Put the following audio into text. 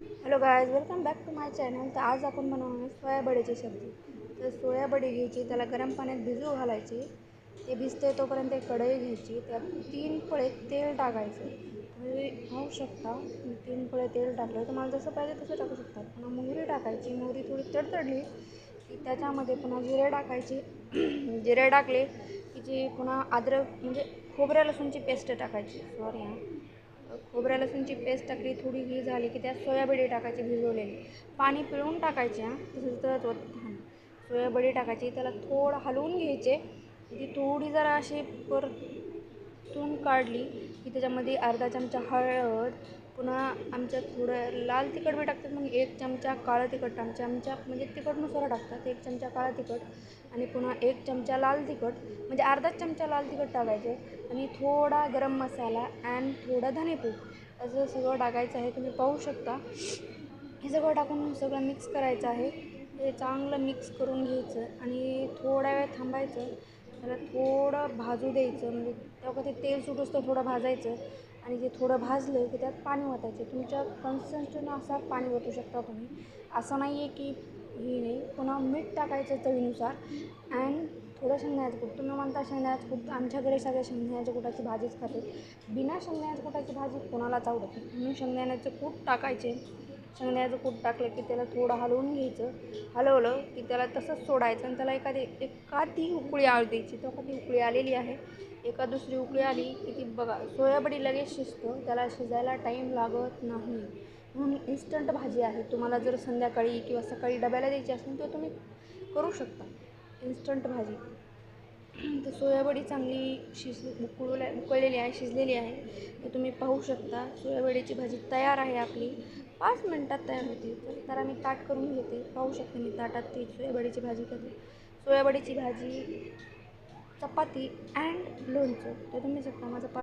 Hello guys, welcome back to my channel. तर आज आपण बनवणार आहे सोयाबडीची सब्जी. तर सोयाबडी घ्यायची, त्याला गरम पाण्यात भिजू घालायची. ते भिजते तोपर्यंत एक कढई घ्यायची, त्यात 3 पळे तेल टाकायचं. तुम्ही पाहू शकता, 3 पळे तेल टाकलं. तुम्हाला जसं पाहिजे तसं टाकू शकता. पुन्हा मोहरी टाकायची. मोहरी थोडी तडतडली की त्याच्यामध्ये पुन्हा जिरे टाकायचे. जिरे टाकले की जी पुन्हा अद्रक म्हणजे खोबऱ्या लसूणची पेस्ट टाकायची. सॉरी खोबऱ्या लसूणची पेस्ट टाकली, थोडी ही झाली की त्यात सोयाबडी टाकायची भिजवलेली. पाणी पिळून टाकायचे. तसंच तळत सोयाबडी टाकायची, त्याला थोडं हलवून घ्यायचे. ती थोडी जरा अशी परतून काढली की त्याच्यामध्ये अर्धा चमचा हळद, पुन्हा आमच्यात थोडं लाल तिखट बी टाकतात, मग 1 चमचा काळं तिखट, आमच्या म्हणजे तिखटनुसार टाकतात. 1 चमचा काळं तिखट आणि पुन्हा 1 चमचा लाल तिखट, म्हणजे अर्धाच चमचा लाल तिखट टाकायचे. आणि थोडा गरम मसाला आणि थोडा धनेपूड असं सगळं टाकायचं आहे. तुम्ही पाहू शकता. हे सगळं टाकून सगळं मिक्स करायचं आहे. हे चांगलं मिक्स करून घ्यायचं आणि थोडा वेळ थांबायचं. त्याला थोडं भाजू द्यायचं, म्हणजे तेव्हा ते तेल सुटूस तर थोडं भाजायचं. आणि ते थोडं भाजलं की त्यात पाणी ओतायचं. तुमच्या कन्सिस्टन्सीनुसार पाणी ओतू शकता तुम्ही. असं नाही आहे की ही नाही. पुन्हा मीठ टाकायचं चवीनुसार आणि थोडं शेंगदाण्याचं कूट. तुम्ही म्हणता शेंगदाण्याचं कूट, आमच्याकडे सगळे शेंगदाण्याच्या कुटाची भाजीच खाते. बिना शेंगदाण्याच्या कुटाची भाजी कोणालाच आवडत नाही, म्हणून शेंगदाण्याचं कूट टाकायचे. शेंगदाण्याचं कूट टाकलं की त्याला थोडं हलवून घ्यायचं. हलवलं की त्याला तसंच सोडायचं आणि त्याला एखादी उकळी आळू द्यायची. ती उकळी आलेली आहे. एका दुसरी उकळी आली की ती बघा, सोयाबडी लगेच शिजतं, त्याला शिजायला टाईम लागत नाही. म्हणून इन्स्टंट भाजी आहे. तुम्हाला जर संध्याकाळी किंवा सकाळी डब्याला द्यायची असेल तर तुम्ही करू शकता इन्स्टंट भाजी. तर सोयाबडी चांगली उकळलेली आहे, शिजलेली आहे. तर तुम्ही पाहू शकता सोयाबडीची भाजी तयार आहे आपली. 5 मिनटात तयार होते. तर मी ताट करून घेते. पाहू शकते मी ताटात ती सोयाबडीची भाजी करते. सोयाबडीची भाजी, चपाती अँड लोणचं. तर तुम्ही शकता माझं